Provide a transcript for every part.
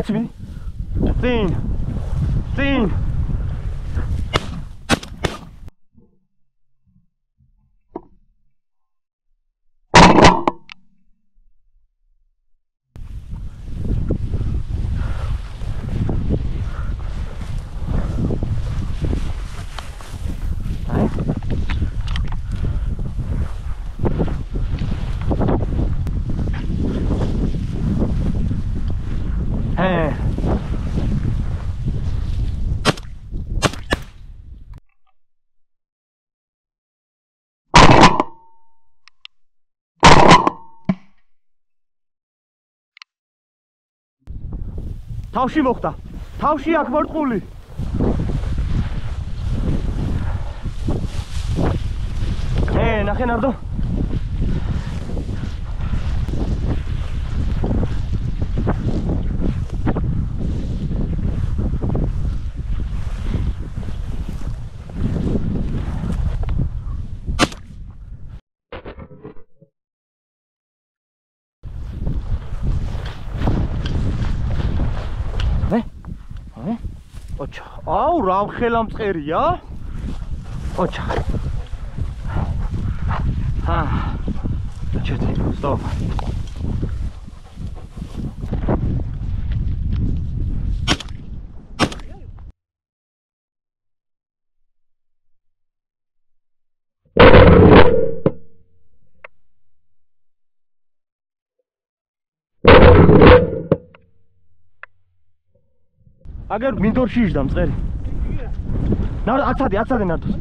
ეცბი. წინ. თავში მოხდა. თავში აქ მორტყული. ნახე ნარდო. აუ რა ხელა მწყერია? ოჩა. ჩეთ, სტოპ. აგერ მინდორში იჯდა მწყერი. ნარდო აცადე ნარდოს.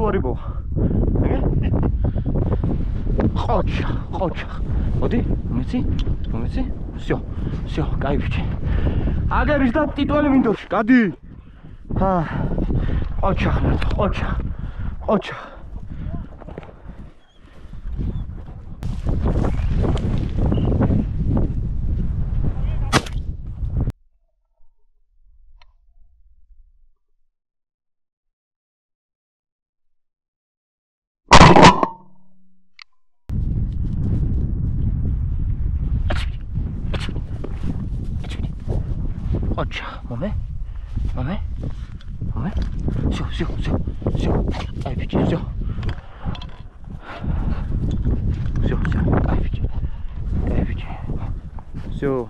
თუ არ იბო. ყოჩა. მოდი, მომეცი. всё, кайფი. აგერ იჯდა ტიტველი მინდორში, გადი. ყოჩა. Ocha, momé. Всё. Ай, пичи, всё. Ай, пичи. Всё.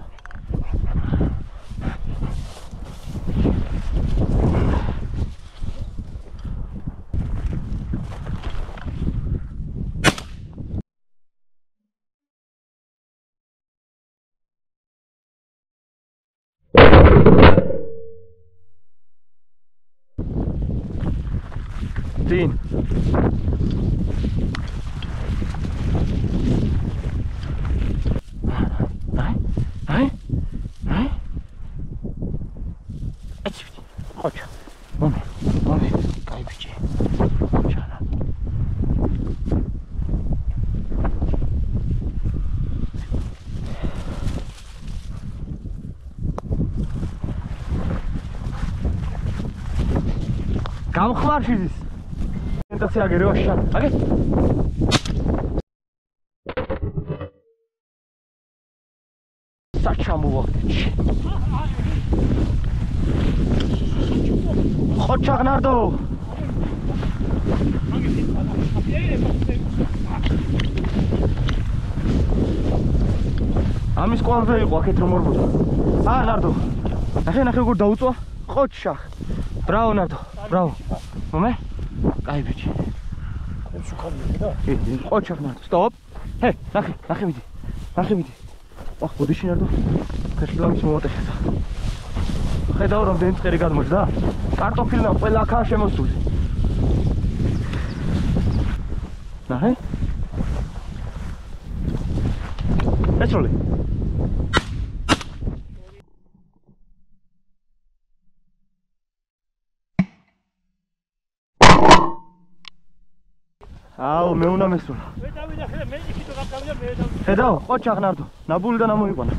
Წინ. აი. ყოჩა. მომე. კაი ბიჭი. ყოჩა. გამხმარში ის. Entasia agere oșan. Age. Saçamı vakti. Xoçaq nardo. Amis qolda იყო აქეთ რომ მორბოდა. ნარდო. ნახე როგორ დაუწვა. Xoçaq. Bravo ნარდო. Bravo. მომე? Кай бич. Qochaq nardо. Stop. Hey, ნახე მიდი. ახ, ბოდიში ნარდო. ქაშლამის მომოტეხა. ხედავ რომ დენწერი გადმოჭდა. კარტოფილნა ყველა აქაა შემოსული. ნახე? ეცროლი. აუ მე უნდა მესულა. ხედავ, ყოჩაღ ნარდო, ნაბულიდან ამოიყვანა.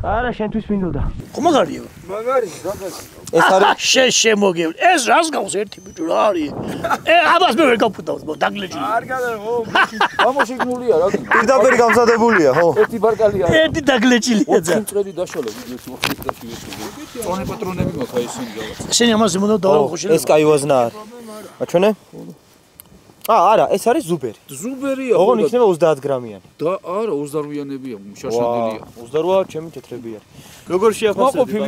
არა შენთვის მინდოდა. ხო მაგარია. მაგარი რაღაც. ეს არის შემოგევლ. ეს რას გავს ერთი ბიჭო რა არის? აბას მე ვერ გავფუტავს, დაგლეჭილი. არ გადარ, ხო. გამოშიგნულია რა. პირდაპირ გამზადებულია, ხო? ერთი ბარკალია. ერთი დაგლეჭილია ძა. წრედი დაშალა ვიდეოს მოხდით ვესწრები. წონე პატრონები მოხდა ისინი რაღაც. შენ ამაზე უნდა დავაყო შეიძლება. ეს კაივაზნა არის. აჩვენე? არა, ეს არის ზუბერი. ზუბერია. ოღონ იქნება 30 გრამიანი. და არა 28-იანებია, შაშანელია. 28 ჩემი თეთრები არის. როგორ შეაფასებდი?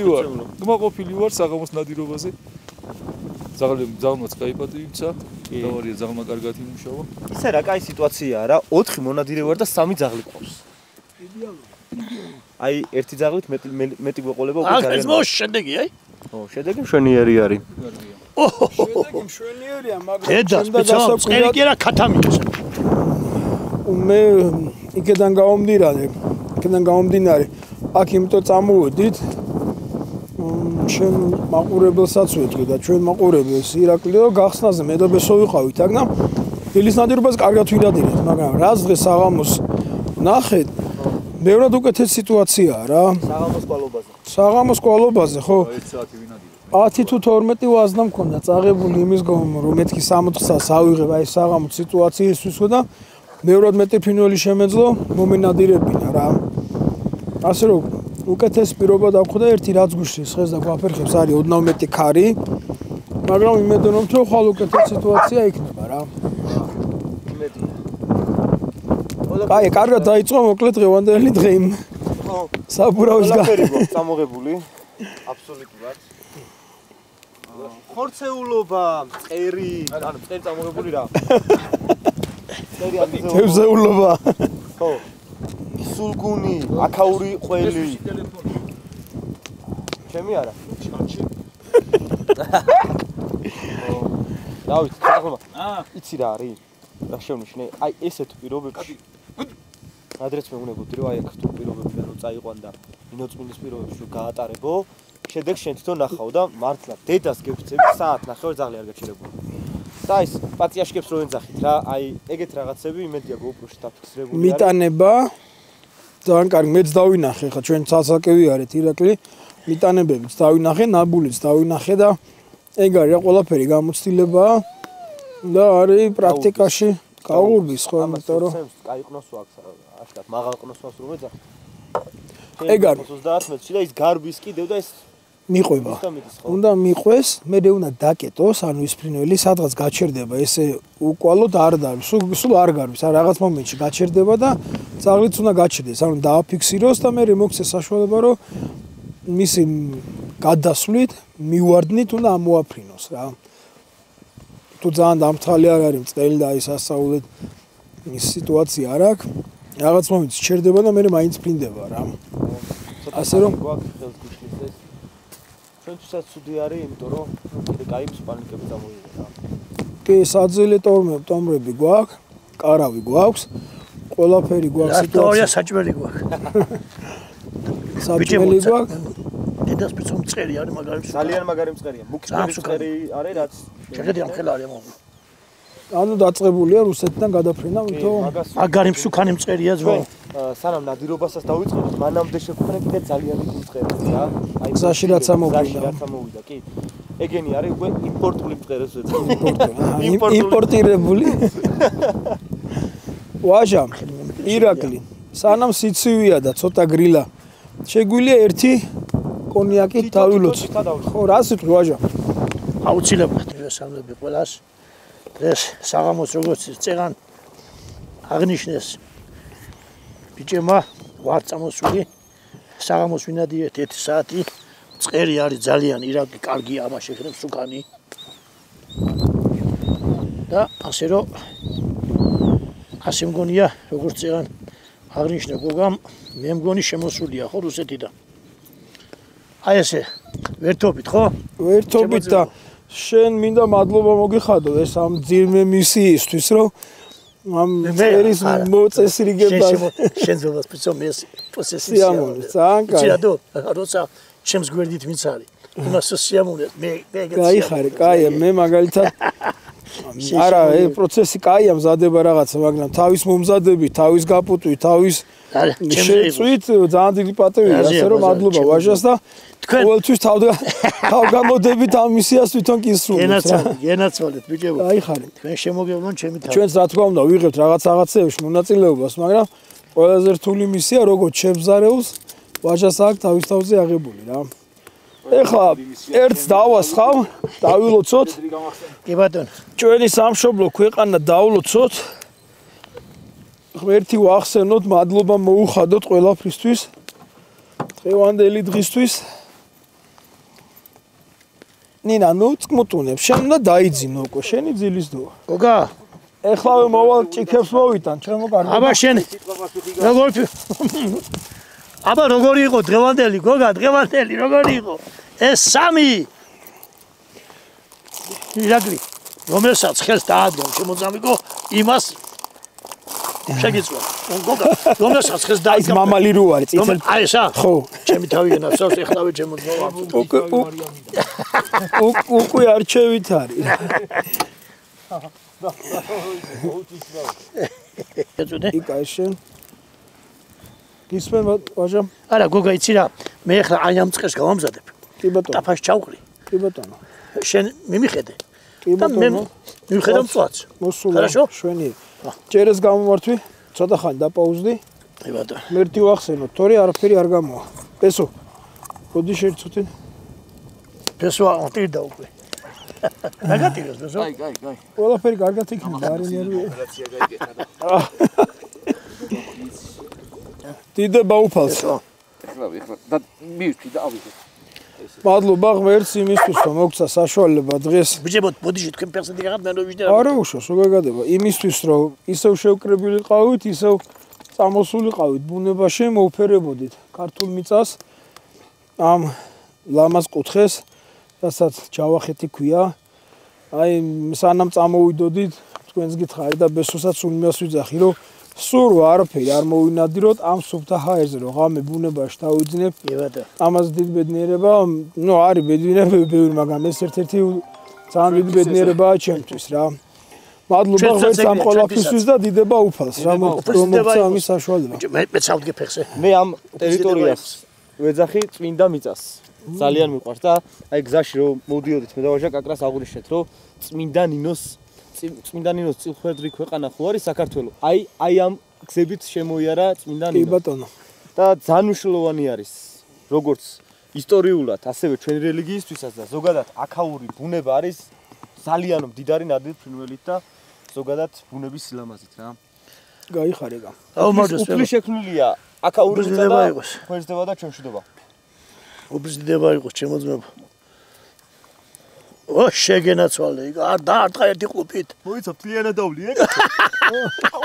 გმაყოფილი ვარ საღამოს ნადირობაზე. ზაღლმაც кайფად იმცა. დავარია ზაღლმა კარგად იმუშავა. ისე რა კაი სიტუაციაა რა, 4 მონადირე ვარ და 3 ძაღლი ყავს. აი, ერთი ძაღლით მეტი გვეყოლება უკვე ძალიან. ეს მოშ შედეგი, აი? ო, შედეგი მშვენიერი არის. შედეგი მშვენიერია, მაგრამ დედას ბიჭო, წერი კი არა ქათამია. მე იქიდან გამომდინარე, აქ იმიტომ წამოვედით. ჩვენ მაყურებელსაც ვეთქვი და ჩვენ მაყურებელს ირაკლიო გახსნაზე მე და ბესო ვიყავით აქ და დილის ნადირობას კარგად ვიდადირეთ, მაგრამ რაც დღეს საღამოს ნახეთ, ბევრად უკეთეს სიტუაციაა რა. საღამოს კვალობაზე, ხო? 1 საათი ვინადირე. 10 თუ 12 ვაზნა მქონდა წაღებული იმის გამო რომ მეთქი 60-ს ავიღებ აი საღამოს სიტუაციისთვის და ბევრად მეტი ფინველი შემეძლო მომენადირებინა რა. ასე რომ უკეთეს პირობა დაგვხვდა ერთი რაც გუშლის ხეს და გვაფერხებს არის ოდნავ მეტი ქარი, მაგრამ იმედოვნებ რომ ხვალ უკეთეს სიტუაცია იქნება რა. კაი, კარგად დაიწყო მოკლედ დღევანდელი დღე იმ საბურავის გაფერიბო წამოღებული. აბსოლუტურად. ხორცეულობა, წერი, ანუ წერი წამოღებული რა. წერი ამიზეულობა. თევზეულობა. ხო. სულგუნი, აკაური ყველი. ჩემი არა. დავით, ახლა. იცი რა არის? რა შევნიშნე? აი ესეთ პირობებში. ადრეც მეუბნებოდი რომ აი აქ თუ პირობებია რომ წაიყვან და ინოწმინდის პირობებში რომ გაატარებო, შედეგს შენ თვითონ ნახავ და მართლა დედას გეფცები საათ ნახევარ ძაღლი არ გაჩერებული. და ის პაციაშკებს რო ენძახით რა, აი ეგეთ რაღაცები იმედია GoPro-ში დაფიქსირებული არის. მიტანება ძალიან კარგი, მეც დავინახე ხა ჩვენ ცალსაკევი არეთ ირაკლი, მიტანებებიც დავინახე, ნაბულიც დავინახე და ეგ არის რა ყველაფერი გამოცდილებაა და არის პრაქტიკაში გაურბის ხო, იმიტომ რომ კაი ყნოსო აქვს აშკარად, მაღალ ყნოსოს რომ ეძახი. ეგ არის 30 მეტრში და ის გარბის კიდევ და ეს მიყვება. უნდა მიყვეს, მე უნდა დაკეტოს, ანუ ის ფრინველი სადღაც გაჩერდება, ესე უკვალოდ არ დარბის, სულ არ გარბის, ან რაღაც მომენტში გაჩერდება და ძაღლიც უნდა გაჩერდეს, ანუ დააფიქსიროს და მე მოგცეს საშუალება, რომ მისი გადასვლით, მივარდნით უნდა ამოაფრინოს რა. თუ ძალიან დამთხალი არ არის წელი და ის ასაულეთ ის სიტუაცია არ აქვს, რაღაც მომენტში ჩერდება და მე მაინც ფრინდება რა. ასე რომ ჩვენთვისაც ცუდი არის, იმიტომ რომ კიდე კაი სპანიკები წამოვიდა რა. კი, საძილე ტომრები გვაქვს, კარავი გვაქვს, ყველაფერი გვაქვს სიტუაცია. საჭმელი გვაქვს. საჭმელი გვაქვს. დედას ბიჭო მწყერი არის მაგარი. ძალიან მაგარი მწყერია. მუქი მწყერი არის, რაც შეხედე ამ ხელა არის მოგვი. ანუ დაწყებულია რუსეთიდან გადაფრენა, თო მაგარი მსუქანი მწყერია ძმა. სანამ ნადირობასაც დავიწყებთ, მანამდე შეგვქნა კიდე ძალიან დიდი მწყერი რა. აი გზაში რაც ამოვიდა, კი. ეგენი არის უკვე იმპორტული მწყერებს ვეძახი. იმპორტირებული. ვაჟა, ირაკლი, სანამ სიცივია და ცოტა გრილა, შეგვიძლია ერთი კონიაკი დავილოცოთ. ხო, რა სიტყვი ვაჟა? აუცილებლად მივესალმები ყველას. დღეს საღამოს როგორც წეღან აღნიშნეს ბიჭებმა ვარ წამოსული საღამოს ვინადირეთ 1 საათი წყერი არის ძალიან ირაკლი კარგია ამას შეხედეთ სუკანი და ასე რომ ასე მგონია როგორც წეღან აღნიშნე გოგამ მე მგონი შემოსულია ხო რუსეთიდან აი ესე ვერთობით ხო ვერთობით და შენ მინდა მადლობა მოგიხადო ეს ამ ძირმე მისიისთვის რომ ამ წერის მოწესრიგება შენ ზოგადად პიცო მე პროცესი ძალიან კარგი როცა ჩემს გვერდით ვინც არის იმას სიამოვნე მე გაიხარე კაია მე მაგალითად არა პროცესი კაია მზადება რაღაცა მაგრამ თავის მომზადები თავის გაპუტვი თავის შეწვით ძალიან დიდი პატივია, ასე რომ მადლობა ვაჟას და თქვენ ყოველთვის თავგამოდებით ამ მისიას თვითონ კისრულობთ რა. გენაცვალეთ ბიჭებო. გაიხარეთ. თქვენ შემოგევლონ ჩემი თავი. ჩვენც რა თქმა უნდა ვიღებთ რაღაცებში მონაწილეობას, მაგრამ ყველაზე რთული მისია როგორც შევზარეულს ვაჟას აქვს თავის თავზე აღებული რა. ეხლა ერთს დავასხავ, დავილოცოთ. კი ბატონო. ჩვენი სამშობლო ქვეყანა დაულოცოთ. ღმერთი ვახსენოთ, მადლობა მოუხადოთ ყველაფრისთვის. დღევანდელი დღისთვის. ნინა, ნუ წმუტუნებ, შენ უნდა დაიძინო უკვე, შენი ძილის დოა. გოგა, ეხლავე მოვალ ჭიქებს მოვიტან, ჩემო კარგი. აბა შენ აბა როგორი იყო დღევანდელი, გოგა, დღევანდელი როგორი იყო? ეს სამი ირაკლი, რომელსაც ხელს დაადგომ, შემოწამიკო იმას შეგიწვა. გოგა, რომელსაც ხელს ის დაადგომ. მამალი რო არის, წითელ. აი ესა? ხო. ჩემი თავი ენაცავს, ეხლავე შემოწმოვა. უკვე არჩევით არის. იკა შენ. გისმენ ვაჟა? არა, გოგა, იცი რა, მე ეხლა აი ამ წყეს გავამზადებ. კი ბატონო. ტაფაში ჩავყრი. კი ბატონო. შენ მიმიხედე. კი ბატონო. მივხედა მწვაც. მოსულა. хорошо? შვენი. ჭერეს გამომართვი, ცოტა ხანი დაპაუზდი. კი ბატონო. მერტი ვახსენოთ, თორე არაფერი არ გამოვა. პესო. მოდი შეერთოთ. პესო ამტირდა უკვე. მაგათიროს პესო. გაი. ყველაფერი კარგად იქნება, არ ინერვია. ოპერაცია გაიგეთა და დიდება უფალს. ეხლა და მივთვი და ავიღე. მადლობა ღმერთს იმისთვის, რომ მოგცა საშუალება დღეს. ბიჭებო, ბოდიში თქვენ პერსენტი გაღად მე რო ვიჯდა. არა უშავს, რო გაგადება. იმისთვის, რომ ისევ შევკრებილი ყავით, ისევ წამოსული ყავით ბუნებაში, მოუფერებოდით ქართულ მიწას ამ ლამაზ კუთხეს, რასაც ჯავახეთი ქვია. აი, სანამ წამოვიდოდით, თქვენს გითხარით და ბესოსაც უნმას ვიძახი, რომ სულ არაფერი არ მოვინადიროთ ამ სუფთა ჰაერზე, რომ ღამე ბუნებაში დავიძინებ. კი ბატონო. ამას დიდი ბედნიერება, ნუ არის ბედნიერება ბევრი, მაგრამ ეს ერთ-ერთი ძალიან დიდი ბედნიერებაა ჩემთვის რა. მადლობა ღმერთს ამ ყველაფრისთვის და დიდება უფალს რა მოგცა ამის საშუალება. მე წავდგე ფეხზე. მე ამ ტერიტორიას ვეძახი წმინდა მიწას. ძალიან მიყვარს და აი გზაში რომ მოვდიოდით მე და ვაჟა კაკრას აღვნიშნეთ რომ წმინდა ნინოს წილხვედრი ქვეყანა ხო არის საქართველოს. აი ამ გზებით შემოიარა წმინდა კი ნინო. ბატონო. და ძალიან მნიშვნელოვანი არის როგორც ისტორიულად, ასევე ჩვენ რელიგიისთვისაც და ზოგადად აქაური ბუნება არის ძალიან მდიდარი ნადირ ფრინველით და ზოგადად ბუნების სილამაზით რა. გაიხარება. აუ მოდი უფლი შექმნილია აქაური მიწა და ხმესდება და ჩვენშვიდობა. უბრძდება იყოს ჩემოძმება. ო შეგენაცვალე, არ დაარტყა ერთი ყופით. მოიცა ფლიანად დავლი ეგ.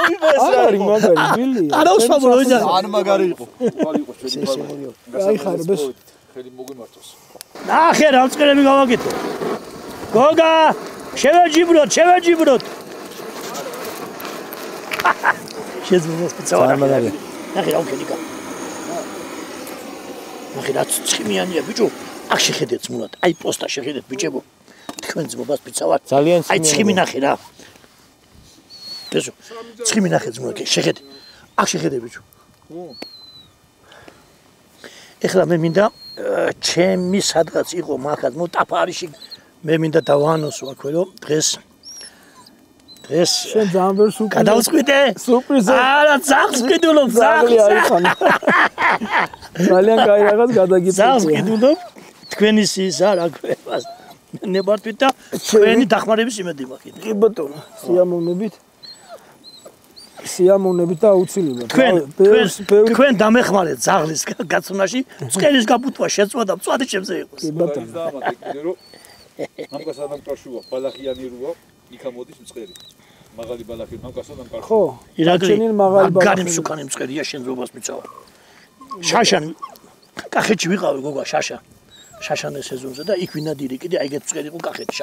არის მაგარი ბილია. არა უსვამო როიცა. ან მაგარი იყო. თვალი იყო ჩვენი ბალანი. გაიხარებეს. ხელი მოგვიმართოს. ნახე რა მწყერები გავაკეთე. გოგა, შევეჯიბროთ. შეძმოს პიცავარა. მაგარი. ნახე რა უკენიკა. ნახე რა ცხიმიანია ბიჭო. აქ შეხედეთ მულად. აი პოსტა შეხედეთ ბიჭებო. თქვენ ძმობას პიცავარ. ძალიან აი ცხიმი ნახე რა. ბიჭო. ცხიმი ნახე ძმობა. შეხედე. აქ შეხედე ბიჭო. ეხლა მე მინდა ჩემი სადღაც იყო მაგათ ნუ ტაფარიში მე მინდა დავანოსო აქვე რომ დღეს შენ ძალიან ვერ სუპრიზი. გადავწყვიტე? სუპრიზი. არა, ძაღლს ვკიდულობ, ძალიან კაი რაღაც გადაგიწევ. ძაღლს ვკიდულობ. თქვენი სის არ აქვებას. ნებართვით და თქვენი დახმარების იმედი მაქვს. კი ბატონო, სიამოვნებით და აუცილებლად. თქვენ დამეხმარეთ ძაღლის გაცნობაში, წყერის გაბუთვა შეწვა და მწვადი ჩემზე იყოს. კი ბატონო. მამკაცთან ამკარშუა, ბალახიანი რუა, იქა მოდის მწყერი. მაღალი ბალახი მამკაცთან ამკარშუა. ხო, ირაკლი მაღალი ბალახი. მაგარი მსუკანი მწყერია შენ ზობას მიცავა. შაშან კახეთში ვიყავი გოგა შაშა. შაშანის სეზონზე და იქ ვინადირი კიდე აი ეგეთ მწყერი იყო კახეთი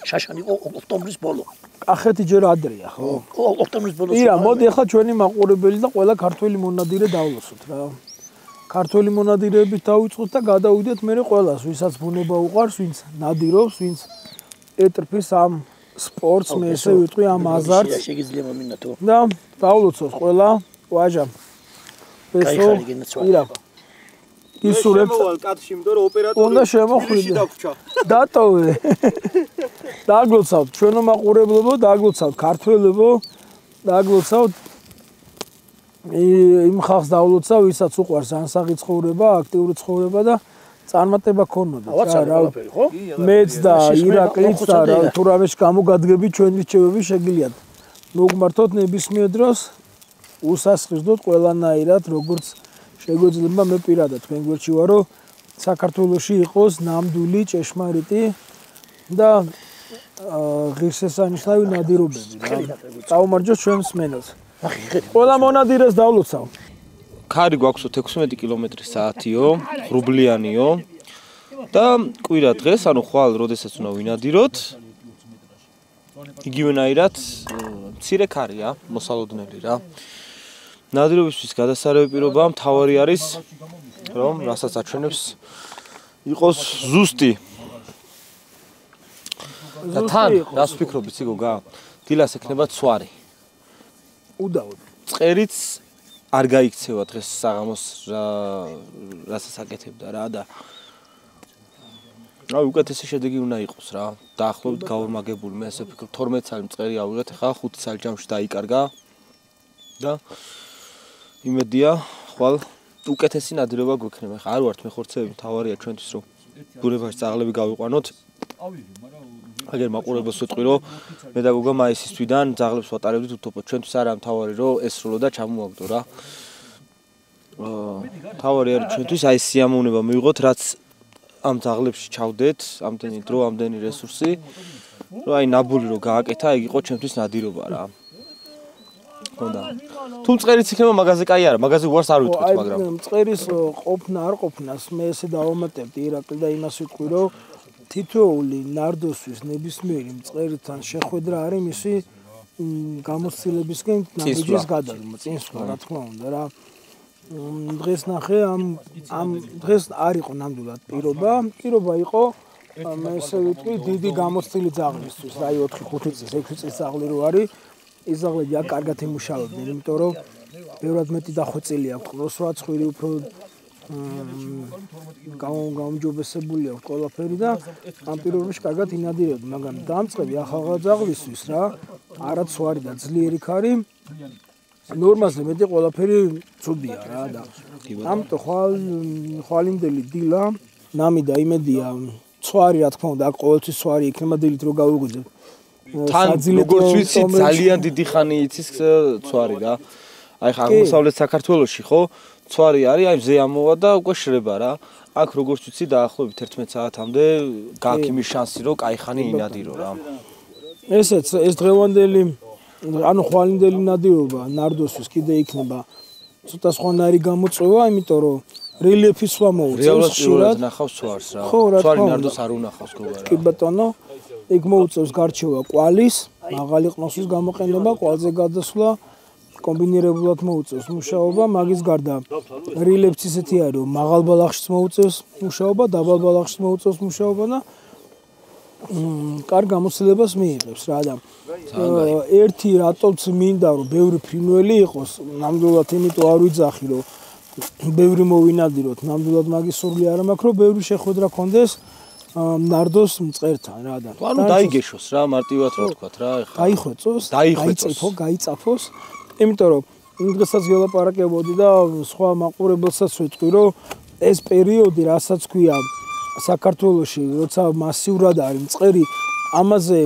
შაშან იყო ოქტომბრის ბოლო. კახეთი ჯერ ადრეა, ხო? ოქტომბრის ბოლოს. ირა, მოდი ახლა ჩვენი მაყურებელი და ყველა ქართველი მონადირე დავლოსოთ რა. ქართველი მონადირეებით დავიწყოთ და გადავიდეთ მე ყველას, ვისაც ბუნება უყვარს, ვინც ნადირობს, ვინც ეტრფის ამ სპორტს, მე ესე ვიტყვი ამ აზარტს. შეგიძლია მომინათო. და დავლოცოთ ყველა ვაჟა. კაი ხარი გინაცვალა. ისურებ კადრში იმიტომ რომ ოპერატორი უნდა შემოხვიდე. დაგვრჩა. დატოვე. დაგლოცავთ ჩვენო მაყურებლებო, დაგლოცავთ ქართველებო, დაგლოცავთ იმ ხალხს დავლოცავ, ვისაც უყვარს ანსაღი ცხოვრება, აქტიური ცხოვრება და წარმატება ქონოდა. ხო? მეც და ირაკლიც და თუ რამეში გამოგადგები ჩვენი რჩევები შეგიძლიათ. მოგმართოთ ნებისმიერ დროს უსასყიდოთ ყველანაირად როგორც შეგვეძლება მე პირადად თქვენ გვერდში ვარო საქართველოში იყოს ნამდვილი ჭეშმარიტი და ღირსშესანიშნავი ნადირობები რა. წაუმარჯოს ჩვენ მსმენელს. ყველა მონადირეს დავლოცავ. ქარი გვაქვსო 16 კმ/სთ-იო, ღრუბლიანიო და კვირა დღეს, ანუ ხვალ როდესაც უნდა ვინადიროთ, იგივენაირად მცირე ქარია, მოსალოდნელი რა. ნადირობისთვის გადასარევი პირობა მთავარი არის, რომ რასაც აჩვენებს იყოს ზუსტი. და თან, რას ვფიქრობთ იგოგა? დილას ექნება ცვარი. უდაოდ. წყერიც არ გაიქცევა დღეს საღამოს რასაც აკეთებდა რა და უკეთესი შედეგი უნდა იყოს რა. დაახლოებით გაორმაგებული მე ასე ვფიქრობ 12 წელი მწყერი ავიღეთ, ახლა 5 წელი ჯამში დაიკარგა და იმედია ხვალ უკეთესი ნადირობა გვექნება. ახლა არ ვართ მეხორცეები, თავარია ჩვენთვის რომ ბურებაში წაღლები გავიყვანოთ. აგერ მაყურებელს ვიტყვი რომ მე და გოგო მაისის თვიდან ძაღლებს ვატარებდით უთოფოდ. ჩვენთვის არა მთავარი რომ ესრულო და ჩამოაგდო რა. მთავარი არის ჩვენთვის აი სიამოვნება მივიღოთ რაც ამ ძაღლებში ჩავდეთ, ამდენი დრო, ამდენი რესურსი, რომ აი ნაბული რო გააკეთა, ეგ იყო ჩვენთვის ნადირობა რა. ხონდა. თუ მწყერიც იქნება მაგაზე კაი არა, მაგაზე უარს არ ვიტყვით, მაგრამ მწყერის ყოფნა არ ყოფნას მე ესე დავამატებდი ირაკლი და იმას ვიტყვი რომ თითოეული ნარდოსთვის ნებისმიერი მწყერითან შეხვედრა არის მისი გამოცდილებისკენ ნაბიჯის გადადგმა, წინსვლა რა თქმა უნდა რა. დღეს ნახე ამ დღეს არ იყო ნამდვილად პირობა იყო მე ესე ვიტყვი დიდი გამოცდილი ძაღლისთვის, რა 4-5 წლის, 6 წლის ძაღლი რო არის, ის ძაღლები აქ კარგად იმუშავებდნენ, იმიტომ რომ ბევრად მეტი დახვეწილი აქვს, ყროს რაცხვირი უფრო გამომჯობესებული აქვს ყველაფერი და ამ პირობებში კარგად ინადირებდი, მაგრამ დამწყები ახალღა ძაღლისთვის რა, არა ცვარი და ძლიერი ქარი ნორმაზე მეტი ყველაფერი ცუდია რა და ამიტომ ხვალინდელი დილა ნამი და იმედია ცვარი რა თქმა უნდა აქ ყოველთვის ცვარი იქნება დილით რო გავიღვიძებ თან როგორც ვიცი ძალიან დიდი ხანი იცის ცვარი რა აი ხა აღმოსავლეთ საქართველოში ხო ცვარი არის აი მზე ამოვა და უკვე შრება რა აქ როგორც ვიცი დაახლოებით 11 საათამდე გაქვს იმის შანსი რომ კაი ხანი ინადირო რა ესეც ეს დღევანდელი ანუ ხვალინდელი ნადირობა ნარდოსთვის კიდე იქნება ცოტა სხვანაირი გამოწვევა, იმიტომ რომ რელიეფის სვლა მოუწევს ხშირად ნახავს ცვარს რა. ცვარი ნარდოს არ უნახავს გოგარა. კი ბატონო, იქ მოუწევს გარჩევა კვალის, მაღალი ყნოსის გამოყენება, კვალზე გადასვლა, კომბინირებულად მოუწევს მუშაობა, მაგის გარდა რელიეფიც ისეთი არის, რომ მაღალ ბალახშიც მოუწევს მუშაობა, დაბალ ბალახშიც მოუწევს მუშაობა და კარგ გამოცდილებას მიიღებს რა და ერთი რატომც მინდა რომ ბევრი ფრინველი იყოს ნამდვილად იმიტომ არ ვიძახი რომ ბევრი მოვინადიროთ ნამდვილად მაგის სურვილი არ მაქვს რომ ბევრი შეხვედრა კონდეს ნარდოს მწყერთან რა და ანუ დაიგეშოს რა მარტივად რა თქვა რა ეხლა გაიწაფოს იმიტომ რომ იმ დღესაც გელაპარაკებოდი და სხვა მაყურებელსაც ვიტყვი რომ ეს პერიოდი რასაც ქვია საქართველოში როცა მასიურად არის მწყერი ამაზე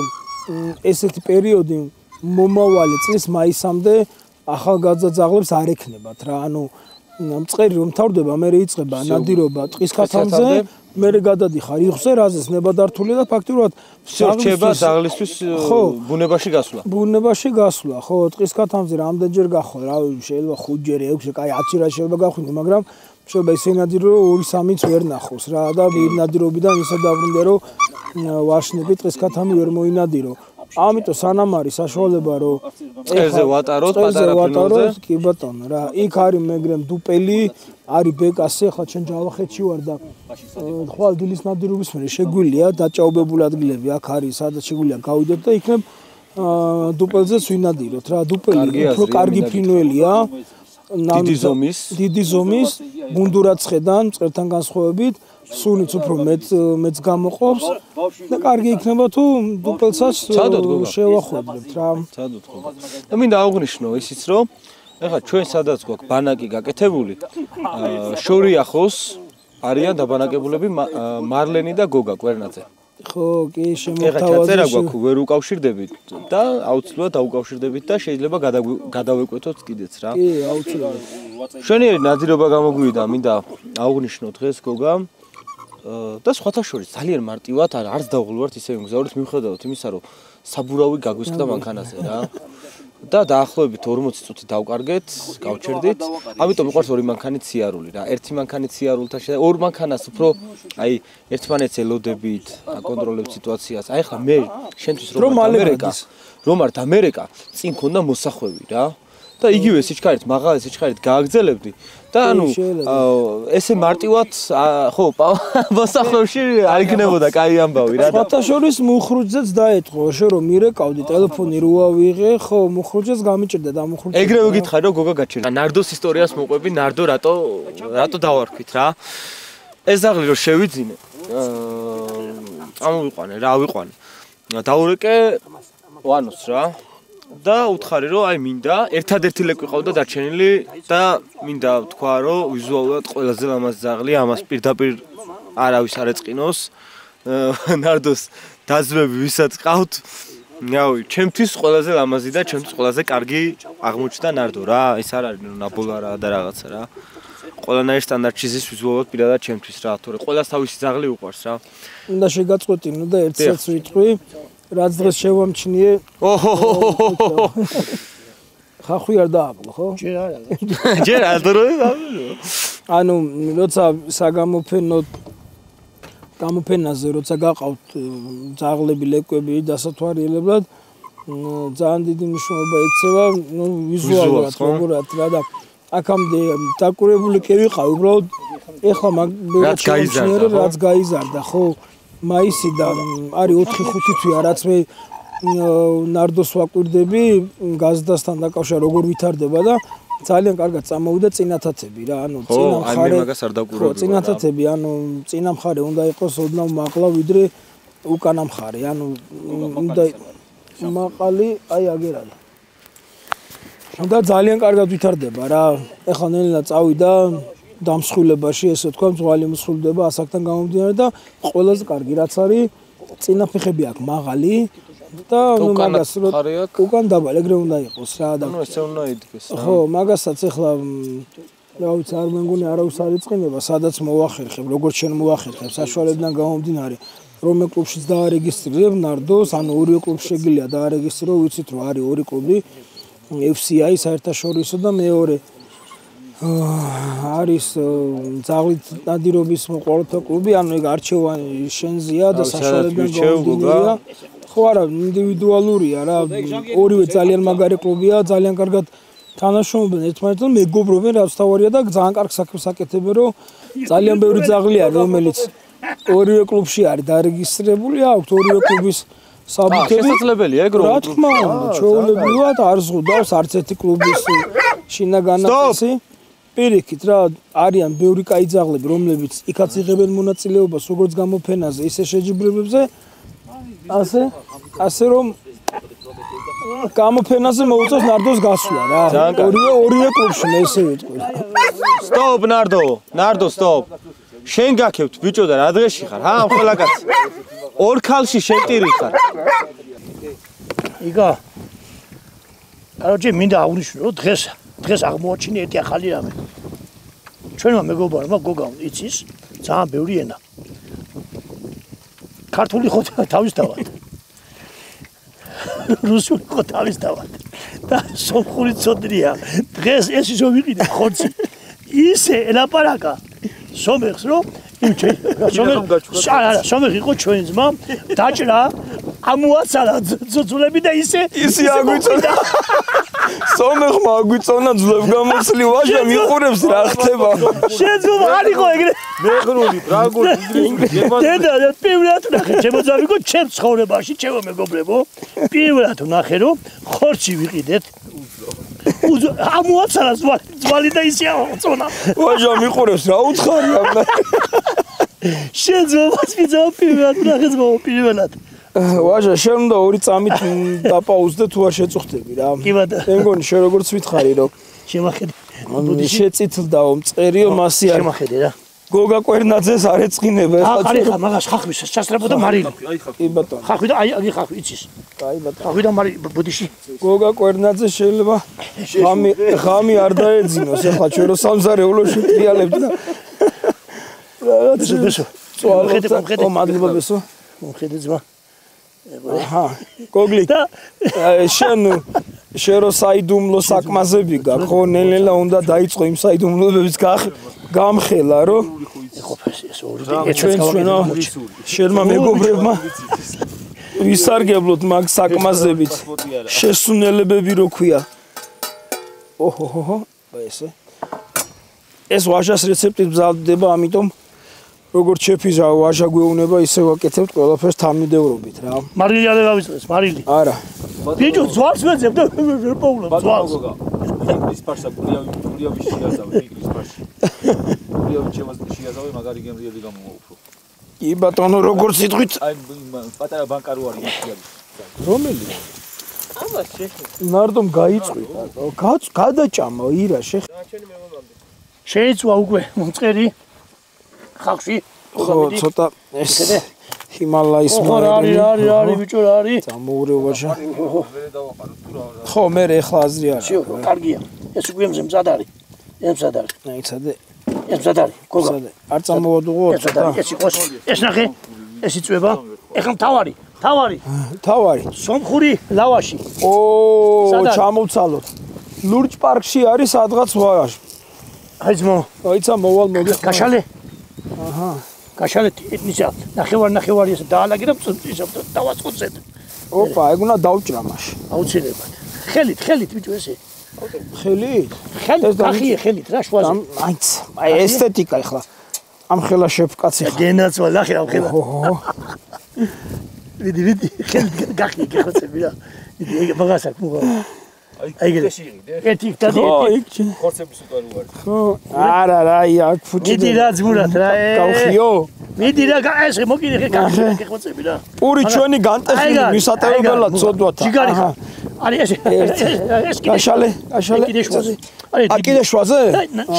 ესეთი პერიოდი მომავალი წლის მაისამდე ახალგაზრდა ძაღლებს არ ექნებათ რა ანუ მწყერი რომ თავდება მე იწყება ნადირობა ტყის ქათამზე მე გადადიხარ იხზე რაზეც ნებადართულია და ფაქტობრივად შერჩება ძაღლისთვის ბუნებაში გასვლა ხო ტყის ქათამზე რამდენჯერ გახვალ რა შეიძლება 5 ჯერ 6 კაი 10 რა შეიძლება გახვიდე მაგრამ შეიძლება ისე ნადირო 2-3-იც ვერ ნახოს რა და ნადირობიდან ისე დავრუნდე რომ ვაშნები ტყის ქათამი ვერ მოინადირო ამიტომ სანამ არის საშუალება რომ წელზე ვატაროთ პატარა ფრინველზე კი ბატონო რა იქ არის მეგრემ დუპელი არის ბეკასი ახლა ჩვენ ჯავახეთში ვარ და ხვალ დილის ნადირობის მერე შეგვილია დაჭაობებული ადგილები აქ არის სადაც შეგვილია გავიდეთ და იქნებ დუპელზეც ვინადიროთ რა დუპელი უფრო კარგი ფრინველია დიდი ზომის ბუნდურაცხედან მწყერთან განსხვავებით სუნიც უფრო მეც გამოყოფს და კარგი იქნება თუ დუპელსაც შევახვედრებთ რა. ცადოთ გოგო. და მინდა აღვნიშნო ისიც რომ ეხლა ჩვენ სადაც გვაქვს ბანაკი გაკეთებული შორი ახლოს არიან დაბანაკებულები მარლენი და გოგა კვერნაძე. ხო, კი, ეხლა ჩაწერა გვაქვს ვერ უკავშირდებით და აუცილებლად დაუკავშირდებით და შეიძლება გადავეკვეთოთ კიდეც რა. კი, აუცილებლად. შვენიერი ნადირობა გამოგვივიდა, მინდა აღვნიშნო დღეს გოგა და სხვათა შორის ძალიან მარტივად არც დავღლვართ ისე მგზავრით მიუხედავად იმისა რომ საბურავი გაგვისკდა მანქანაზე რა. და დაახლოებით 40 წუთი დავკარგეთ, გავჩერდით. ამიტომ მიყვარს ორი მანქანით სიარული რა. ერთი მანქანით სიარულთან შედა ორ მანქანას უფრო აი ერთმანეთს ელოდებით, აკონტროლებთ სიტუაციას. აი ხა მე შენთვის რომ არ დამერეკა, წინ ქონდა მოსახვევი რა. და იგივე სიჩქარით, მაღალი სიჩქარით გააგრძელებდი და ანუ ესე მარტივად ხო მოსახვევში არ იქნებოდა კაი ამბავი რა. სხვათა შორის მუხრუჯზეც დაეთყო, შე რომ მირეკავდი, ტელეფონი რო ავიღე, ხო მუხრუჯზეც გამიჭირდა და მუხრუჯი. ეგრევე გითხარი რომ გოგა გაჩერდა. ნარდოს ისტორიას მოყვები, ნარდო რატო დავარქვით რა. ეს ზაღლი რო შევიძინე. წამოვიყვანე რა, ავიყვანე. დაურეკე ვანოს რა. და უთხარი რომ აი მინდა ერთადერთი ლეკვი ყავდა დარჩენილი და მინდა თქვა რომ ვიზუალურად ყველაზე ლამაზი ზაღლი ამას პირდაპირ არავის არ ეწყინოს ნარდოს დაზვები ვისაც ყავთ რავი ჩემთვის ყველაზე ლამაზი და ჩემთვის ყველაზე კარგი აღმოჩნდა ნარდო რა ეს არ არის ნაბოლა რა და რაღაცა რა ყველანაირ სტანდარტში ზის ვიზუალურად პირადად ჩემთვის რა თორე ყველას თავისი ზაღლი უყვარს რა უნდა შეგაწყვეტინო და ერთ საათს ვიტყვი რაც დღეს შევამჩნიე. ხახვი არ დააკლო, ხო? ჯერ არა. ჯერ არ დროება. ანუ როცა გამოფენაზე როცა გაყავთ ძაღლები, ლეკვები დასათვალიერებლად ძალიან დიდი მნიშვნელობა ექცევა, ნუ ვიზუალურად როგორად რა და აქამდე დაკურებული კი ვიყავ, უბრალოდ ეხლა რაც გაიზარდა, ხო? მაისიდან არის 4-5 თვია რაც მე ნარდოს ვაკვირდები გაზდასთან დაკავშირებით როგორ ვითარდება და ძალიან კარგად წამოვიდა წინათათები რა ანუ წინა მხარე მაგას არ დაკვირვებია წინათათები ანუ წინა მხარე უნდა იყოს ოდნავ მაღლა ვიდრე უკანა მხარე ანუ უნდა მაყალი აი აგერალა და ძალიან კარგად ვითარდება რა ეხლა ნელა წავიდა დამსხვილებაში ესე თქვა მძღვალი მსხვილდება ასაკთან გამომდინარე და ყველაზე კარგი რაც არის წინა ფეხები აქვს მაღალი და ნუ მაგას უკან დაბალ ეგრე უნდა იყოს რა და ნუ ესე უნდა იდგეს რა ხო მაგასაც ეხლა რა ვიცი არ მეგონი არავის არ იწყინება სადაც მოახერხებ როგორც შენ მოახერხებ საშუალებიდან გამომდინარე რომელ კლუბშიც დაარეგისტრირებ ნარდოს ანუ ორივე კლუბში შეგიძლია დაარეგისტრირო ვიცით რომ არის ორი კლუბი FCI საერთაშორისო და მეორე არის ძაღლით ნადირობის მოყვარულთა კლუბი, ანუ ეგ არჩევანი შენზეა და საშუალებიდან გამომდინარე. ხო არა, ინდივიდუალურია რა. ორივე ძალიან მაგარი კლუბია, ძალიან კარგად თანაშრომობენ ერთმანეთთან, მეგობრობენ, რაც თავარია და ძალიან კარგ საქმეს აკეთებენ, რომ ძალიან ბევრი ძაღლი არის, რომელიც ორივე კლუბში არის დარეგისტრირებული, აქვთ ორივე კლუბის საბუთები. შესაძლებელია ეგ რომ რა თქმა უნდა, ჩვეულებრივად არ ზღუდავს არც ერთი კლუბის შინაგანაწესი. პირიქით რა არიან ბევრი კაი ძაღლები რომლებიც იქაც იღებენ მონაწილეობას როგორც გამოფენაზე ისე შეჯიბრებებზე ასე რომ გამოფენაზე მოუწევს ნარდოს გასვლა რა ორივე კლუბში მე ესე ვიტყვი სტოპ ნარდო სტოპ შენ გაქებთ ბიჭო და რა დღეში ხარ ამ ხელა კაცი ორ ქალში შეტირი ხარ იგა კაროჩე მინდა აღნიშნო რომ დღეს აღმოაჩინე ერთი ახალი რამე. ჩვენმა მეგობრებმა გოგამ იცის ძალიან ბევრი ენა. ქართული ხო თავისთავად. რუსული ხო თავისთავად. და სომხური ცოდნია. დღეს ეს ისო ვიყიდე ხორცი. ისე ელაპარაკა. სომეხს რომ სომეხი იყო ჩვენი ძმა დაჭრა ამოაცალა ძუძულები და ისე აგვიწონა სომეხმა აგვიწონა ძვლებ გამოცლი ვაჟა მიყურებს რა ხდება შეძულო არ იყო ეგრე მეგრული ბრაგული დედა პირველად ნახე ჩემო ძავიკო ჩემ ცხოვრებაში ჩემო მეგობრებო პირველად ნახე რომ ხორცი ვიყიდეთ ამოაცარა ძვალი და ისე აღწონა. ვაჟა მიყურებს რა უცხარია. შენ ძმას ვიძავ პირველად ნახე ძმაო პირველად. ვაჟა შენ უნდა 2 წამით დაპაუზდე თუ არ შეწუხდები რა. კი ბატონო. მე მგონი შენ როგორც ვითხარი რომ შემახედე. შეწითლდაო მწერიო მასი არ. შემახედე რა. გოგა კვერნაძეს არ ეწყინება ხა მაგას ხახვი სასწრებოდა მარილი. კი ბატონო. ხახვი და აი ხახვი იცის. კაი ბატონო. ხახვი და მარილი ბუდიში. გოგა კვერნაძე შეიძლება ღამი არ დაეძინოს ახლა ჩვენ რო სამზარეულოში ტრიალებთ და ბესო. წვალო მადლობა ბესო. მოხედე ძმა. აჰა გოგლი შენ რო საიდუმლო საკმაზები გაქვს ხო ნელ-ნელა უნდა დაიწყო იმ საიდუმლოების გამხელა რომ ჩვენო შენმა მეგობრებმა ვისარგებლოთ მაგ საკმაზებით შესუნელებები რო ქვია ოჰოჰო ეს ვაჟას რეცეპტით მზადდება ამიტომ როგორც შეფი ვაჟა გვეუბნება ისე ვაკეთებთ ყველაფერს თანმიმდევრობით რა მარილი არ გავიწყდეს მარილი არა ბიჭო ზვარს ვეძებ და ვერ პოულობ ზვარს ის პარსა გურიავი შეაზავე ის პარსი გურიავი ჩემას შეაზავე მაგარი გემრიელი გამოუფრო კი ბატონო როგორც იტყვით აი პატარა ბანკარო არის ის რომელი ამას შეხე ნარდომ გაიწვი გადაჭამა ირა შეხე შეიწვა უკვე მომწყერი ხალხი ხო ცოტა ეს ჰიმალაის არის ბიჭო რა არის გამოურევაშა ხო მე ეხლა აზრი არა კარგია ეს უკვე მზად არის მზად არის ნაიცადე ეს მზად არის გოგა არ წამოვადუღო ცოტა ეს იყოს ეს ნახე ეს იწვება ეხლა თავარი სომხური ლავაში ო ჩამოვცალოთ ლურჯ პარკში არის სადღაც ვარაში აი ძმო აიცა მოვალ მოგე გაშალე აჰა გაშალე ისა ნახევარი ეს დაალაგე და ისა დავაწყოცეთ ოპა ეგ უნდა დავჭრა მაშინ აუცილებლად ხელით ბიჭო ესე ხელით ხელით რა შვაზე აი ესთეტიკა ეხლა ამ ხელა შეფკაცი გენაცვა ნახე ამ ხელა ვიდი ხელით გახი გეხოცები რა ვიდი მაგასაკ მუღა აი ერთი კტადი ხორცების უკან უარი ხო არა რა აქ ფუჭი მიდი რა ძმურად რა გავხიო მიდი რა ეს მოკიდე გეხოცები რა პური ჩვენი განტეხილი მისატევებლად წოდვათა ჯიგარი ხა არის ეს გაშალე კიდე შვაზე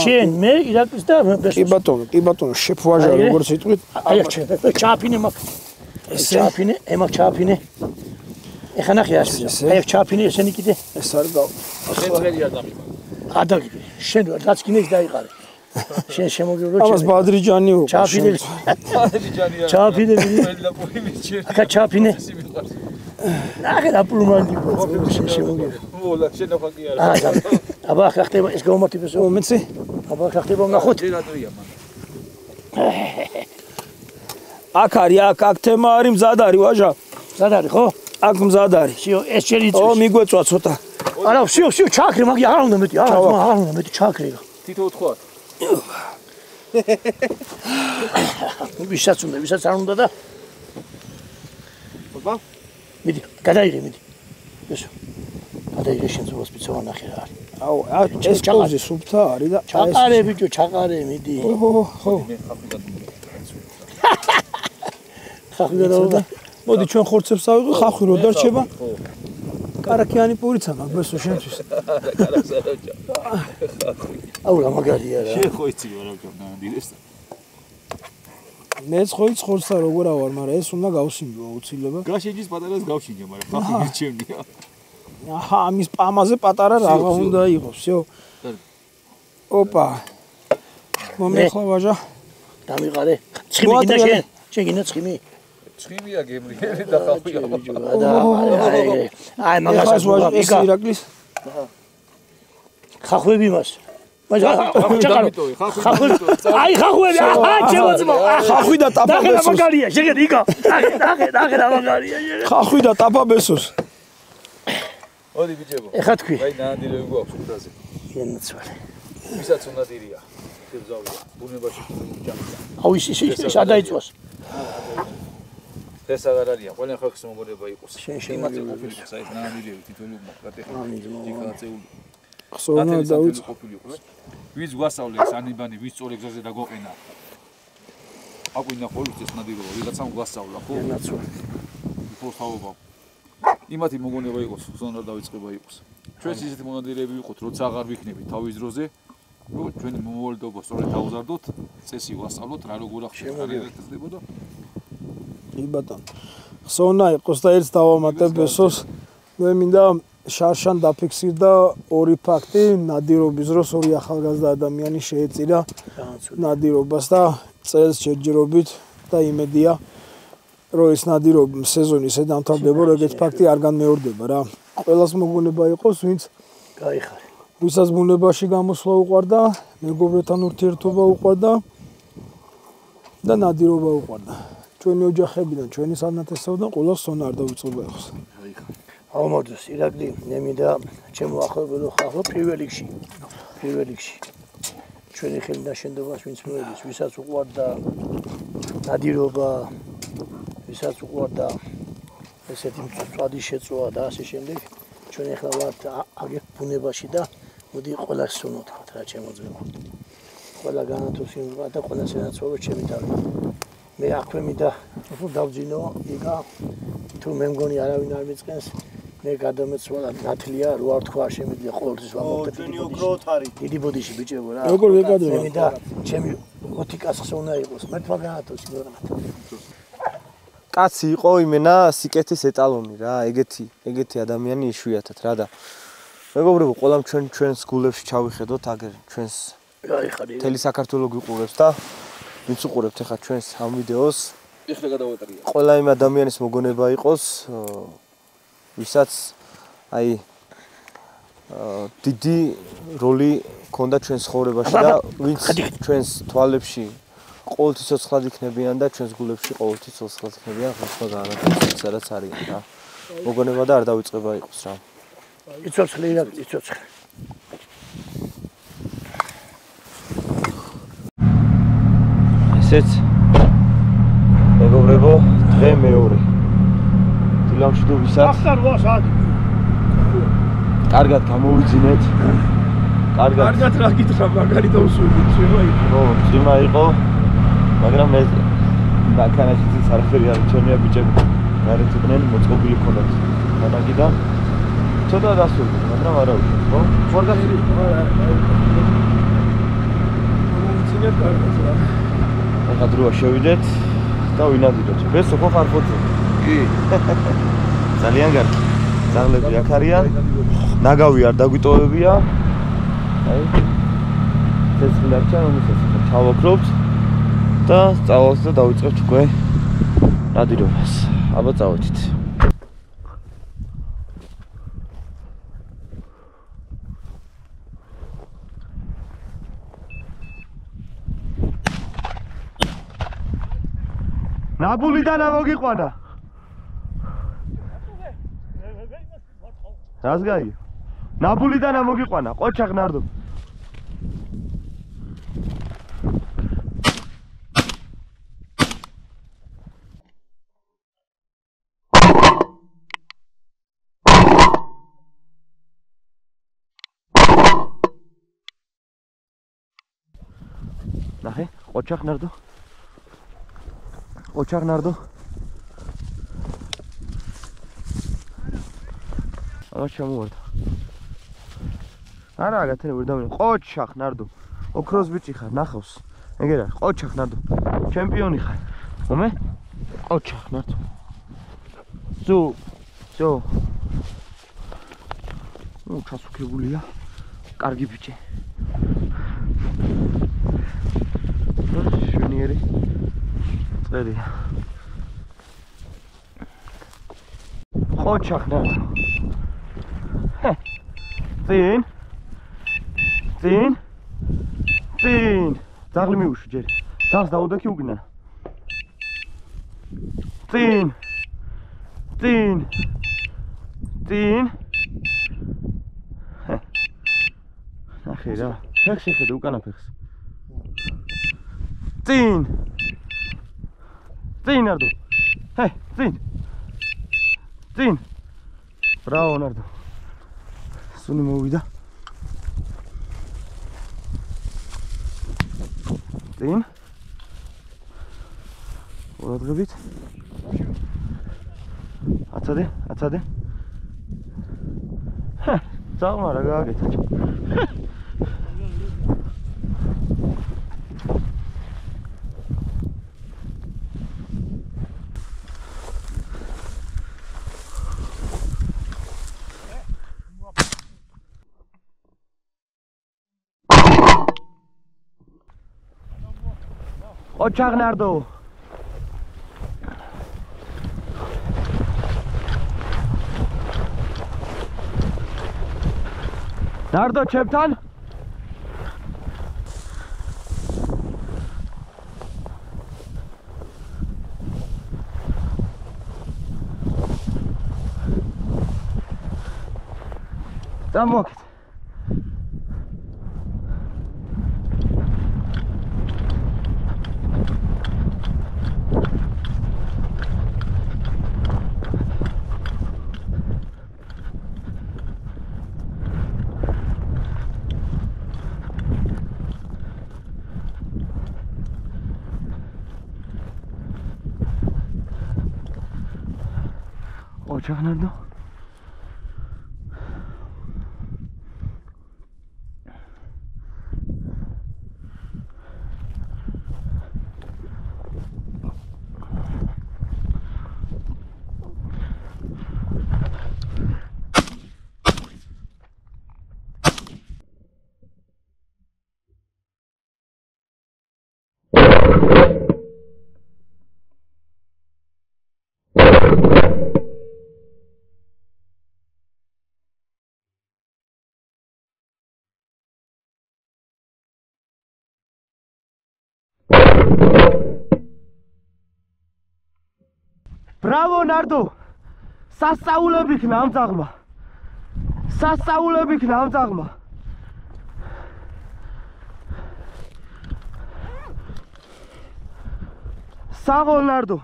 შენ მე ირაკლის და კი ბატონო შეფვაჟა როგორც იტყვით აი ჩაფინე მაგ ჩაფინე ემაგ ჩაფინე ეხლა ნახე აი ჩაფინე ესენი კიდე ეს არ გავა ხელია დამიყვა ადაგი შენ რაც კიდეც დაიყარე შენ შემოგივლო ამას ბადრიჯანი უყო ჩაფინე აკა ჩაფინე ნახე რა პლუმანდი შენ შემოგივლო მოლა შენ ახალი არა აბა ხახტება ეს გამომართებს მომეცი აბა ხახტება ნახოთ რადოია მან აქ არის აქ თემა არის მზად არის ვაჟა მზად არის ხო აქ მზად არის შიო ეს შეიძლება ო მიგვეწვა ცოტა არა შიო ჩაქრი მაგ არ უნდა მეტი არა არ უნდა მეტი ჩაქრი თითო უთხარ ვისაც არ უნდა და ოპა მიდი გადაიღე მიდი ესო გადაიღე შენ ზოგადად პიცოვა ნახე რა არის აუ ეს კოზი სუფთა არის და ჩაყარე ბიჭო ჩაყარე მიდი ხო მე ხაფიდან ხახი გადავდა მოდი ჩვენ ხორცებს ავიღო ხახვი რო დარჩება კარაქიანი პურიცა მაგბესო შენთვის აუ რა მაგარია რა შენ ხო იცი რა გქონდეს მეც ხო იცი ხორცსა როგორ ავარ მაგრამ ეს უნდა გავსინჯო აუცილებლად გაშეჯის პატარას გავშინჯე მაგრამ ხახი მიჩემნია აჰა ამის პამაზე პატარა რაღა უნდა იყოს всё ოპა მომეხლა ვაჟა დამიყარე ცხიმი გინდა შენ გინდა ცხიმი ცხიმია გემრიელი და ხახია აი მაგასაც ვაჟა ეს ირაკლის ხახვები მას მაგა ჩაკარო აი ხახვები აჰა ჩემოძმო ხახვი და ტაფაბესოს მაგარია შეგედი იკო ნახე რა მაგარია ხახვი და ტაფაბესოს ოდი ბიჭებო ეხა თქვი აი ნაანდილები გვაქვს უკრაზე გენაცვალე ვისაც უნდა დირია შევზავია ბუნებაში ჯამია აუ ის ადაიწვას ეს აღარ არის ყველა ხალხის მოგონება იყოს შენ იმათი ყოფილი საით ნაანდილები თითოეული მოკრატე ხალხი იკაცეული ხსოვნა დავიწყო. ვის გვასწავლეს ანიბანი, ვის სწორ ეგზაზე დაგოყენა. აკვინა ყოველთვის ნადირობა, ვიღაცამ გვასწავლა, ხო? ენაცო. ფორსაობა. იმათი მოგონება იყოს, ხსოვნა დავიწყება იყოს. ჩვენს ისეთი მონადირეები ვიყოთ, როცა აღარ ვიქნებით თავის დროზე, რომ ჩვენი მომავალდობა სწორედ დავზარდოთ, წესი ვასწავლოთ, რა როგორ ახსენებოდა. კი ბატონო. ხსოვნა იყოს და ერთს დავამატებ ესოს. მე მინდა შარშან დაფიქსირდა ორი ფაქტი ნადირობის დროს ორი ახალგაზრდა ადამიანი შეეწირა ნადირობას და წელს შეჯერობით და იმედია რომ ეს ნადირობის სეზონი ისე დამთავრდება რომ ეგეთ ფაქტი არ განმეორდება რა. ყველას მოგონება იყოს ვინც გაიხარე. ვისაც ბუნებაში გამოსვლა უყვარდა, მეგობრებთან ურთიერთობა უყვარდა და ნადირობა უყვარდა. ჩვენი ოჯახებიდან, ჩვენი სანათესავიდან ყველას სონა არ დავიწყება იყოს. აღმოჩნდა ირაკლი მე მინდა ჩემო ახლობელო ხალხო პირველ რიგში ჩვენი ხელნაშენდობას ვინც მოედის ვისაც უყვარდა ნადირობა ვისაც უყვარდა ესეთი მწვადი შეწვა და ასე შემდეგ ჩვენ ახლა ვართ აგერ ბუნებაში და მოდი ყველა სუნოთქოთ რა ჩემო ძმებო ყველა განათოს იმვა და ყველა სენაცოლო ჩემი თავი მე აქვე მინდა უფრო დავძინო იგა თუ მე მგონი არავინ არ მიწყენს მე გადამეცვალა ნათლია რო არ თქვა შემიძლია ყოველთვის ვამბობ ჩვენი ოქროთ არის დიდი ბოდიში ბიჭებო რა როგორ ვეკადრე მე და ჩემი 4 კაცს უნდა იყოს მე თქვა განათოს იგორამათ კაცი იყო იმენა სიკეთის ეტალონი რა ეგეთი ადამიანი იშვიათად რა და მეგობრებო ყველამ ჩვენს გულებში ჩავიხედოთ აგერ ჩვენს გაიხარე მთელი საქართველო გიყურებს და ვინც უყურებთ ახლა ჩვენს ამ ვიდეოს ეხლა გადავატარია ყველა იმ ადამიანის მოგონება იყოს ვისაც აი დიდი როლი ქონდა ჩვენს ცხოვრებაში და ვინც ჩვენს თვალებში ყოველთვის ცოცხლად იქნებიან და ჩვენს გულებში ყოველთვის ცოცხლად იქნებიან ხალხმა გაანათებს სადაც არიან რა მოგონება და არ დავიწყება იყოს რა იცოცხლე ირაკლი იცოცხლე ესეც მეგობრებო დღე მეორე დილამშვიდობისას კარგად გამოვიძინეთ კარგად რა გითხრა მაგარი დაუსვი ხო ძიმა იყო მაგრამ მე ბაქანაში წინ არაფერი არ ჩენია ბიჭები გარეთ იყვნენ მოწყობილი ქონდათ დანაგიდან ცოტა დასული მაგრამ არა უშო ხო ხორგასი მომიცინეთ კარგად რა ახლა დროა შევიდეთ და ვინადიროთ ბესო ხო ხარ ფოთო კი ძალიან კარგი ძაღლები აქ არიან ნაგავი არ დაგვიტოვებია აი ცეცხლი არ ჩან უმისეს ჩავოქრობთ და წავალთ და დავიწყებთ უკვე ნადირობას აბა წავედით ნაბულიდან ამოგიყვანა რას გაიგე ნაბულიდან ამოგიყვანა ყოჩა ღნარდო ნახე ყოჩა ღნარდო ოჩაღნარდო აღარ ჩამოვარდა არა გათენე ვერ დავინე ყოჩაღნარდო ოქროს ბიჭი ხარ ნახავს ეგერ არის ყოჩაღნარდო ჩემპიონი ხარ მომე ყოჩაღნარდო ზო ნუ ჩასუქებულია კარგი ბიჭი შვენიერი წერია ყოჩაღნარდო წინ ძაღლი მიუშვი ჯერ ძაღლს დაუდექი უგნა წინ ნახე რა ფეხს შეხედე უკანა ფეხს წინ ნარდო წინ ბრავო ნარდო სუნი მოვიდა წინ. ყურადღებით. აცადე. წავმა რა გააკეთა. ოჩაღ ნარდო. ნარდო ჩემთან? დამოაკეთ. ოჩაღ ნარდო. Bravo Nardo! სასწაულები იქნა ამ ძაღლმა. სასწაულები იქნა ამ ძაღლმა. საღოლ Nardo.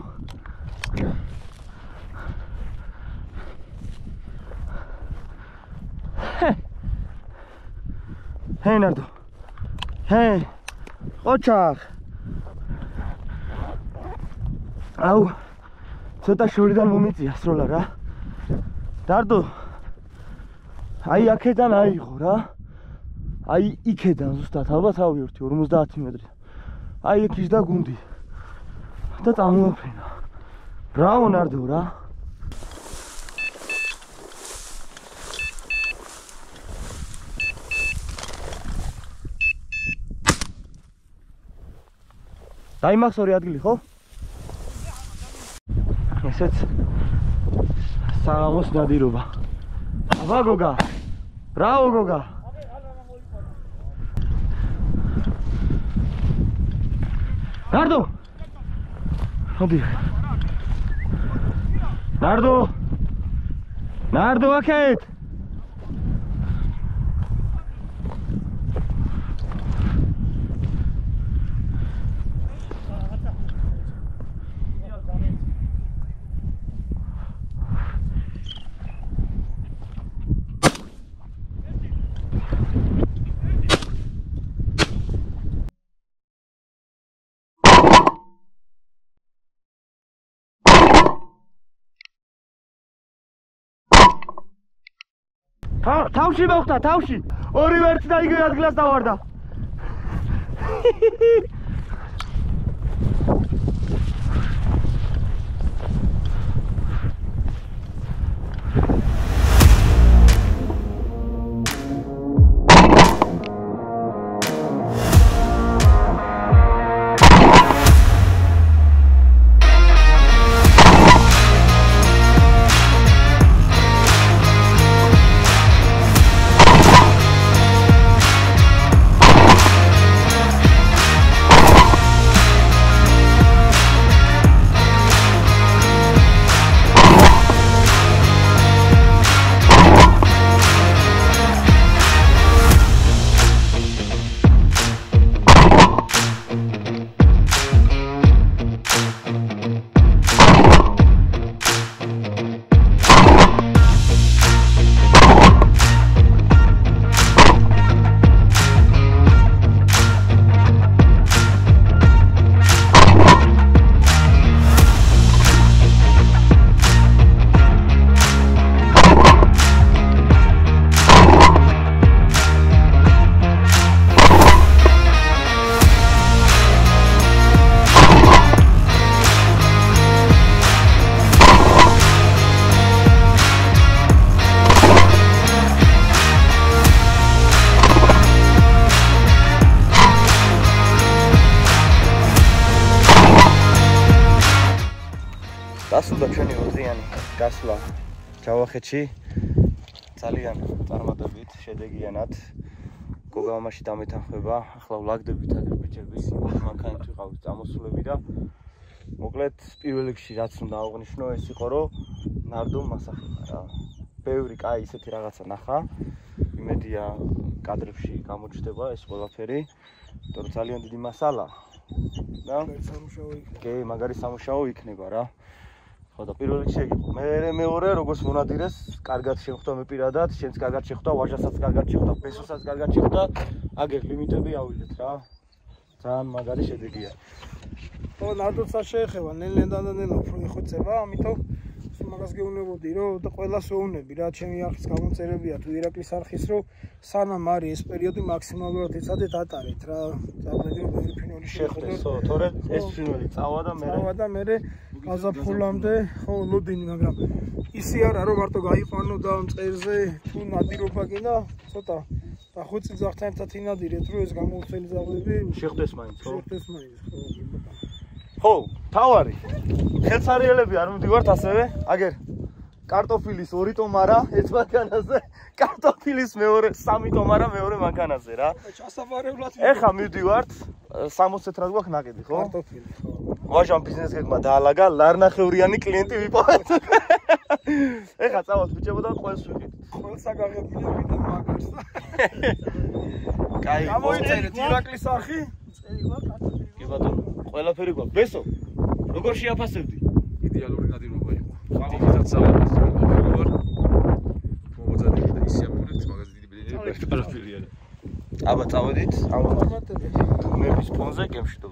Hey Nardo. Hey. ოჩაღ. აუ ცოტა შორიდან მომიწია სროლა რა. Nardo. აი აქედან აიღო რა. აი იქედან ზუსტად ალბათ ავიორთი 50 მეტრი. აი იქ ის და გუნდი. და წამოაფრენა. Bravo Nardo რა. დაიმახს ორი ადგილი ხო? ესეც საღამოს ნადირობა. აბა გოგა. Bravo გოგა. Nardo. მოდი. Nardo აქეთ. თავში მოხდა, თავში. ორივე ერთი და იგივე ადგილას დავარდა. დასრულდა ჩვენი ორწლიანი გასვლა ჯავახეთში. ძალიან წარმატებით, შედეგიანად. გოგა მამაში დამეთანხმება. ახლა ვლაგდებით აქ ბიჭები, მანქანით ვიყავით წამოსულები და მოკლედ პირველ რიგში რაც უნდა აღვნიშნო ეს იყო რომ ნარდომ მასახება რა. ბევრი კაი ისეთი რაღაცა ნახა. იმედია კადრებში გამოჩნდება ეს ყველაფერი. იმიტომ რომ ძალიან დიდი მასალა და კი, მაგარი სამუშაო იქნება რა. ხო და პირველ რიგში ეგ იყო. მეორე როგორც მონადირეს, კარგად შეხვდა მე პირადად, შენც კარგად შეხვდა, ვაჟასაც კარგად შეხვდა, ბესოსაც კარგად შეხვდა. აგერ ლიმიტები ავიდეთ რა. ძალიან მაგარი შედეგია. ხო, ნარდოც არ შეეხება, ნელ-ნელა უფრო იხოცება, ამიტომ მაგას გეუბნებოდი რომ და ყველას ვეუბნები რა, ჩემი არხის გამომწერებია თუ ირაკლის არხის რომ სანამ არის ეს პერიოდი მაქსიმალურად ეცადეთ ატარეთ რა. წავედი რომ ბევრი ფინალი შეხვდეს, ხო, თორე ეს ფინალი წავა და მე გაზაფხულამდე ხო ლოდინი, მაგრამ ისი არა რომ მარტო გაიყვანო და მწყერზე თუ ნადირობა გინდა, ცოტა დახვეწი ძაღლთან ერთად ინადირეთ რომ ეს გამოუცელი ძაღლები შეხვდეს მაინც, ხო? შეხვდეს მაინც, ხო. ხო, თავარი. ხელსარიელები არ მივდივართ ასევე. აგერ კარტოფილის 2 ტომარა ეს მანქანაზე, კარტოფილის მეორე 3 ტომარა მეორე მანქანაზე რა. ჩასაბარებლად ეხა მივდივართ 60 წეტრად გვაქვს ნაკედი, ხო? კარტოფილი, ხო. ვაჟამ ბიზნეს გეგმა დაალაგა, ლარნახევრიანი კლიენტი ვიპოვეთ. ეხა წავალთ ბიჭებო და ყველს ვიყიდით. ყველს აგაღებია ვინდა მაგარს. კაი, გამოიწერეთ ირაკლის არხი. წელი გვაქვს კარტოფილი. კი ბატონო, ყველაფერი გვაქვს. ბესო, როგორ შეაფასებდი? იდეალური ნადირობა იყო. ხალხითაც საუბრობთ, ვარ. მომოწადი და ისე ამოვნებთ, მაგაზე დიდი ბედნიერი კარტოფილია. აბა წავედით ამ ფორმატები. ნების ფონზე გემშვიდობები.